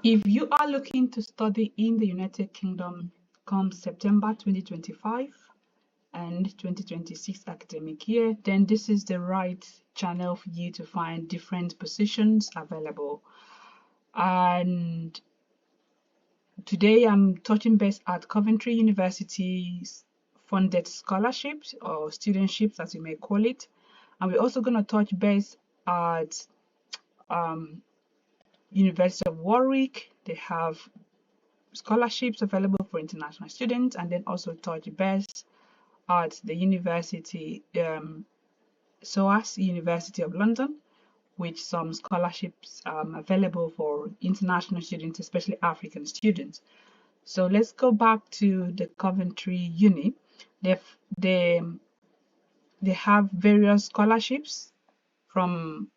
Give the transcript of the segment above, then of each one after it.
If you are looking to study in the United Kingdom come September 2025 and 2026 academic year, then this is the right channel for you to find different positions available. And today I'm touching base at Coventry University's funded scholarships or studentships, as you may call it. And we're also going to touch base at University of Warwick. They have scholarships available for international students, and then also touch base at the university, SOAS University of London, with some scholarships available for international students, especially African students. So let's go back to the Coventry Uni. They have various scholarships from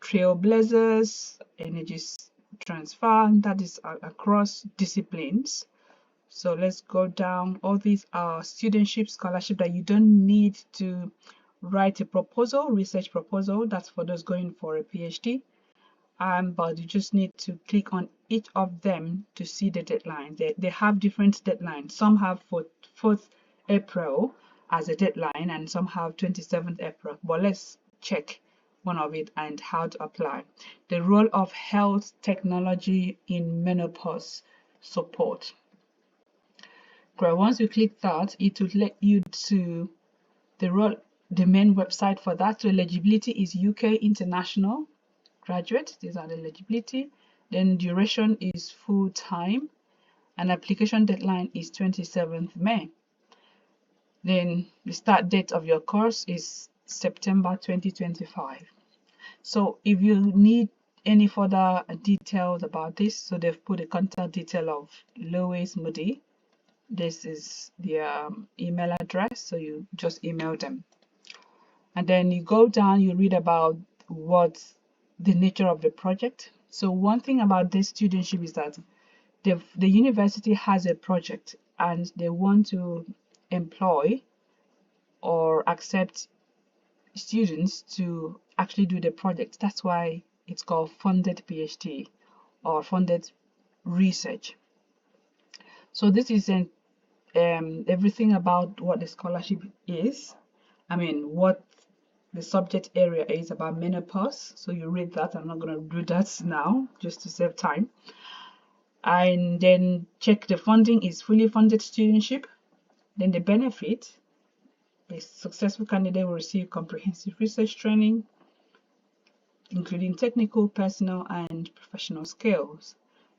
Trailblazers, Energy Transfer, that is across disciplines. So let's go down. All these are studentship scholarship that you don't need to write a proposal, research proposal. That's for those going for a PhD. But you just need to click on each of them to see the deadline. They have different deadlines. Some have for 4th April as a deadline, and some have 27th April. But let's check one of it and how to apply. The role of health technology in menopause support. Great. Once you click that, it will let you to the main website for that. So eligibility is UK international graduate. These are the eligibility. Then duration is full time, and application deadline is 27th May. Then the start date of your course is September 2025. So if you need any further details about this, so they've put a contact detail of Lois Moody. This is their email address, so you just email them. And then you go down, you read about what's the nature of the project. So one thing about this studentship is that the university has a project and they want to employ or accept students to actually do the project. That's why it's called funded PhD or funded research. So this is everything about what the scholarship is. I mean, what the subject area is about menopause. So you read that. I'm not going to do that now just to save time. And then check the funding is fully funded studentship. Then the benefit, a successful candidate will receive comprehensive research training, including technical, personal, and professional skills.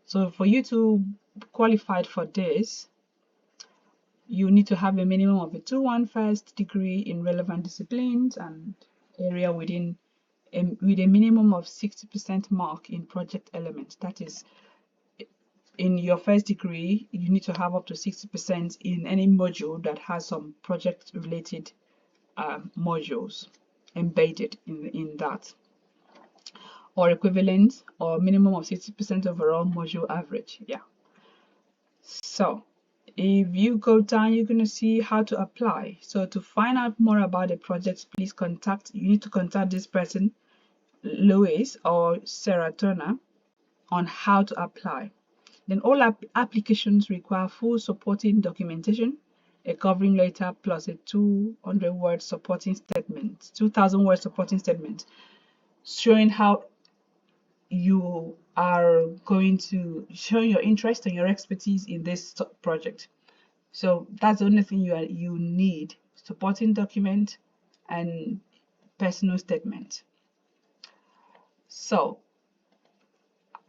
So for you to qualify for this, you need to have a minimum of a 2-1 first degree in relevant disciplines and area with a minimum of 60% mark in project elements. That is, in your first degree, you need to have up to 60% in any module that has some project related modules embedded in that, or equivalent, or minimum of 60% overall module average. Yeah. So if you go down, you're going to see how to apply. So to find out more about the project, please you need to contact this person, Lois or Sarah Turner, on how to apply. Then all applications require full supporting documentation, a covering letter plus a 200-word supporting statement, 2,000-word supporting statement, showing how you are going to show your interest and your expertise in this project. So that's the only thing you need: supporting document and personal statement. So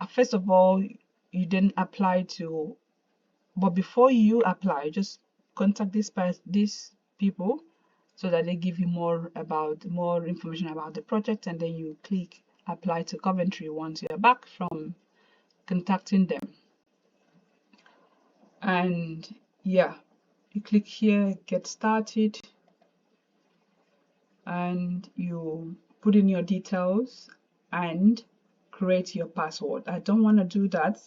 first of all, you then apply to, but before you apply, just contact these people so that they give you more information about the project, and then you click apply to Coventry once you're back from contacting them. And yeah, you click here, get started, and you put in your details and create your password. I don't want to do that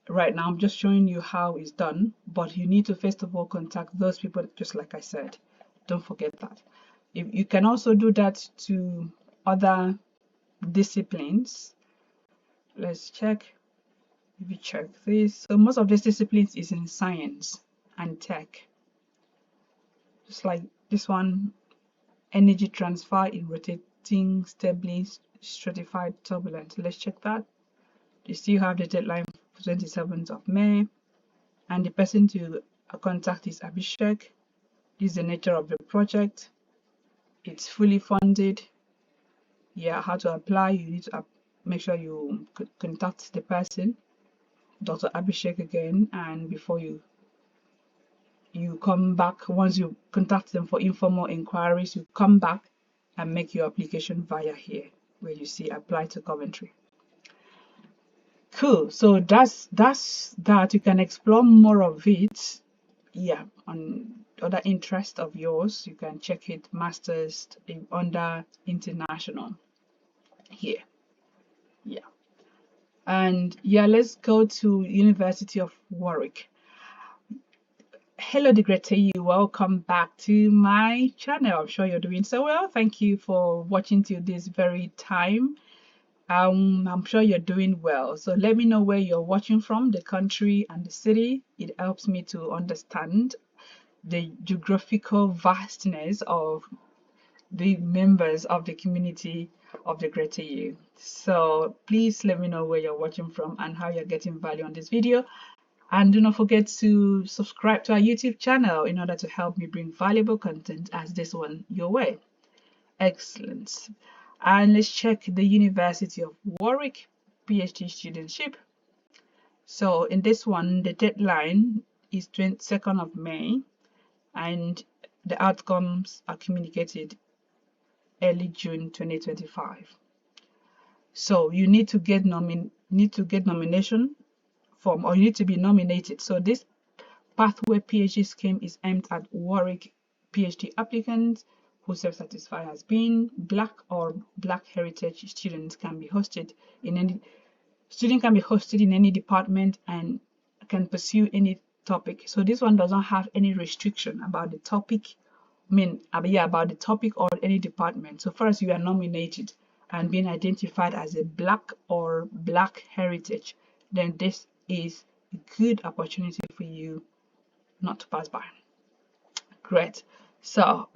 right now. I'm just showing you how it's done, but you need to first of all contact those people, just like I said. Don't forget that. If you can also do that to other disciplines, let's check. If you check this, so most of these disciplines is in science and tech. Just like this one, energy transfer in rotating stably stratified turbulence. Let's check that. You still have the deadline for 27th of May, and the person to contact is Abhishek. This is the nature of the project. It's fully funded. Yeah, how to apply, you need to make sure you contact the person, Dr. Abhishek, again, and before you come back, once you contact them for informal inquiries, you come back and make your application via here where you see apply to Coventry. Cool. So that's that. You can explore more of it, yeah, on other interest of yours. You can check it, masters under international here. Yeah. And yeah, let's go to University of Warwick. Hello, Degree, welcome back to my channel. I'm sure you're doing so well. Thank you for watching till this very time. I'm sure you're doing well. So let me know where you're watching from, the country and the city. It helps me to understand the geographical vastness of the members of the community of the Greater U. So please let me know where you're watching from and how you're getting value on this video. And do not forget to subscribe to our YouTube channel in order to help me bring valuable content as this one your way. Excellent. And let's check the University of Warwick PhD studentship. So in this one, the deadline is 22nd of May, and the outcomes are communicated early June 2025. So you need to get nomination form, or you need to be nominated. So this pathway PhD scheme is aimed at Warwick PhD applicants who self-satisfy as being Black or Black heritage students can be hosted in any department and can pursue any topic. So this one doesn't have any restriction about the topic. About the topic or any department. So first you are nominated and being identified as a Black or Black heritage, then this is a good opportunity for you not to pass by. Great. So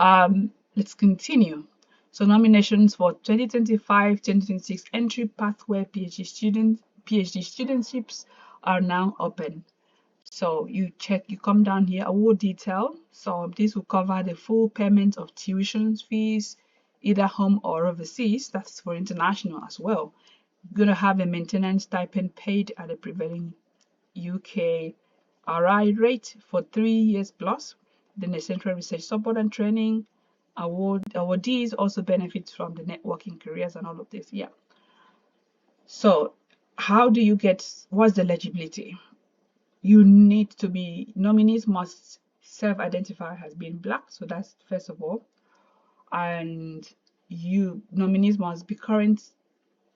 let's continue. So nominations for 2025-2026 entry pathway PhD studentships are now open. So you come down here, award detail. So this will cover the full payment of tuition fees, either home or overseas. That's for international as well. You're going to have a maintenance stipend paid at the prevailing UK RI rate for 3 years plus. Then the Central Research Support and Training awardees also benefit from the networking careers and all of this. Yeah. So how do you what's the eligibility? You need to be, nominees must self-identify as being Black. So that's first of all. And nominees must be current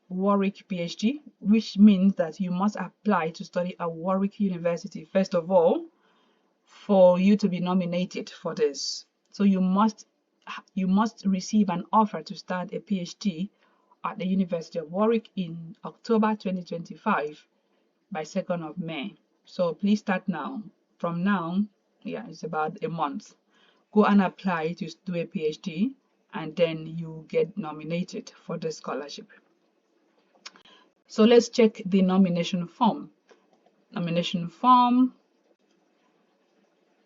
Warwick PhD, which means that you must apply to study at Warwick University first of all for you to be nominated for this. So you must receive an offer to start a PhD at the University of Warwick in October 2025 by 2nd of May. So please start now. From now, yeah, it's about a month. Go and apply to do a PhD, and then you get nominated for the scholarship. So let's check the nomination form.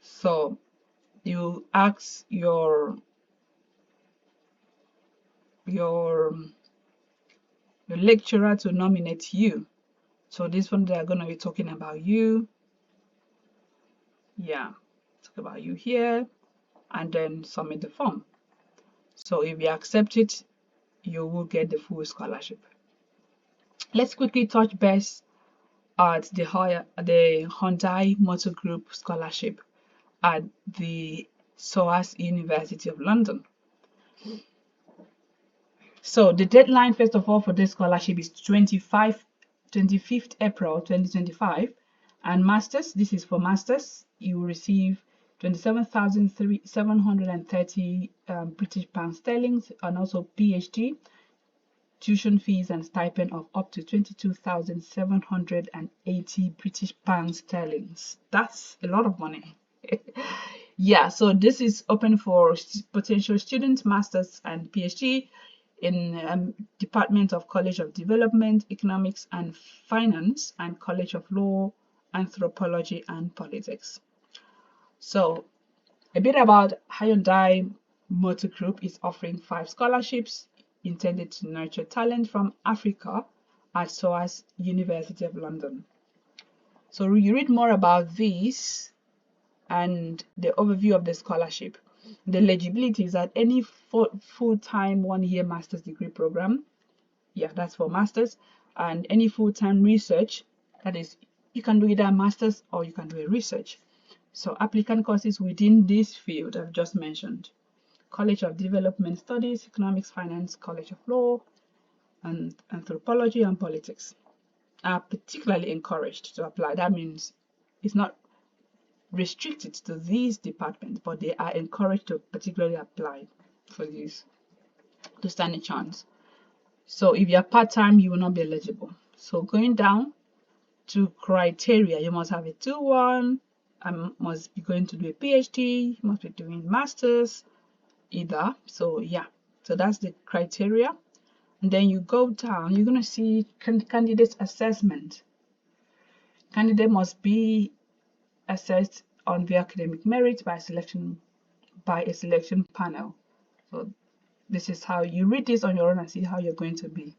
So you ask your lecturer to nominate you. So this one, they are going to be talking about you. Yeah, talk about you here, and then submit the form. So if you accept it, you will get the full scholarship. Let's quickly touch base at the Hyundai Motor Group scholarship at the SOAS University of London. So the deadline, first of all, for this scholarship is 25th April 2025, and masters, this is for masters, you will receive 27,730 British pound sterling, and also PhD tuition fees and stipend of up to 22,780 British pounds sterling. That's a lot of money. Yeah, so this is open for potential students, masters and PhD in Department of College of Development, Economics and Finance, and College of Law, Anthropology and Politics. So a bit about Hyundai Motor Group is offering 5 scholarships intended to nurture talent from Africa at SOAS University of London. So you read more about this and the overview of the scholarship. The eligibility is at any full-time 1-year master's degree program. Yeah, that's for masters. And any full-time research, that is, you can do either a master's or you can do a research. So applicant courses within this field I've just mentioned: College of Development Studies, Economics, Finance, College of Law, and Anthropology and Politics are particularly encouraged to apply. That means it's not restricted to these departments, but they are encouraged to particularly apply for these to stand a chance. So if you're part-time, you will not be eligible. So going down to criteria, you must have a 2-1, and must be going to do a PhD, you must be doing masters either. So yeah, so that's the criteria. And then you go down, you're going to see candidate assessment. Candidate must be assessed on the academic merit by a selection panel. So this is how you read this on your own and see how you're going to be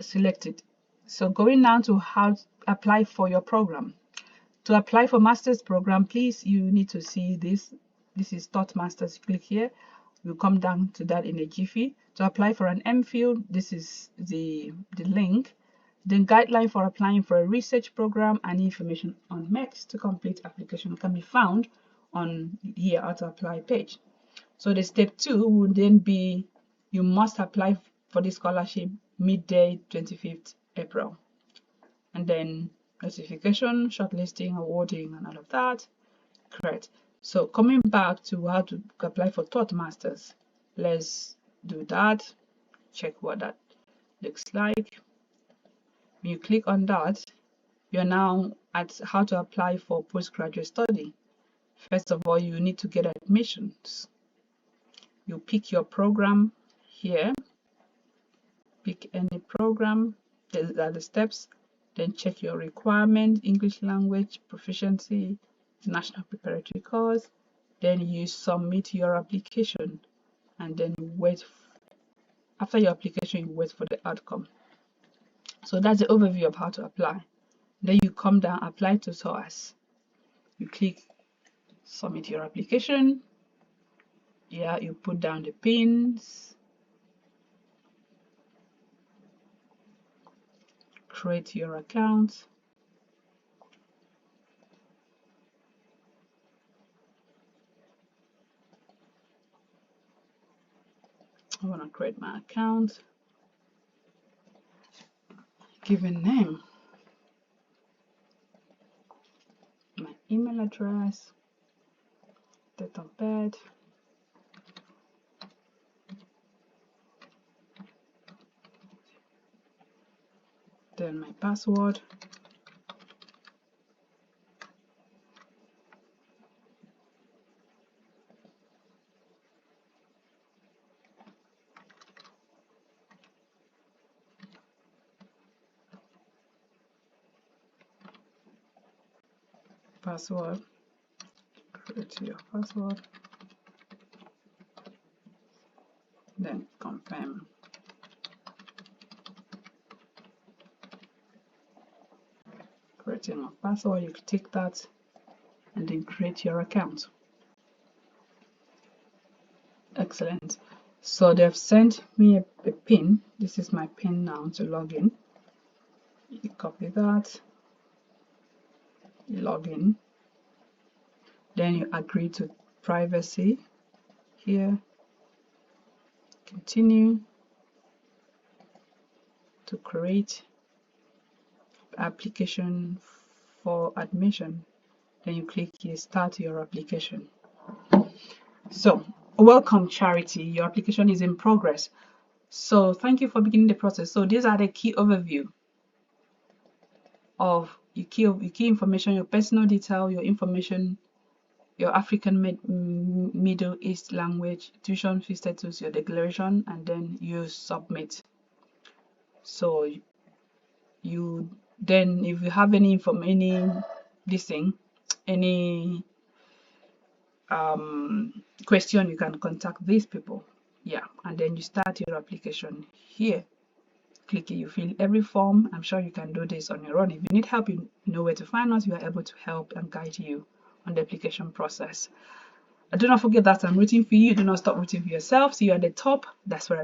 selected. So going down to how to apply for your program. To apply for master's program, please, you need to see this. This is Thought Masters. Click here. We'll come down to that in a jiffy. To apply for an MPhil, this is the link. Then guideline for applying for a research program and information on MEX to complete application can be found on here how to apply page. So the step 2 would then be you must apply for the scholarship midday 25th April. And then notification, shortlisting, awarding, and all of that. Correct. So coming back to how to apply for Thought Masters, let's do that. Check what that looks like. When you click on that, you're now at how to apply for postgraduate study. First of all, you need to get admissions. You pick your program here. Pick any program. These are the steps. Then check your requirement, English language, proficiency, national preparatory course. Then you submit your application, and then you wait. After your application, you wait for the outcome. So that's the overview of how to apply. Then you come down, apply to SOAS. You click submit your application. Yeah, you put down the pins. Create your account. I want to create my account. Give a name. My email address. Date of birth. Then my password. Password. Create your password. Then confirm. Creating a password, you take that and then create your account. Excellent. So they've sent me a pin. This is my pin now to log in. You copy that, you log in, then you agree to privacy here, continue to create application for admission. Then you click here, start your application. So welcome Charity, your application is in progress. So thank you for beginning the process. So these are the key overview of your key information, your personal detail, your information, your African Middle East language, tuition fee status, your declaration, and then you submit. So you then, if you have any question, you can contact these people. Yeah, and then you start your application here. Click it, you fill every form. I'm sure you can do this on your own. If you need help, you know where to find us. We are able to help and guide you on the application process. Do not forget that I'm rooting for you. Do not stop rooting for yourself. See you at the top. That's where I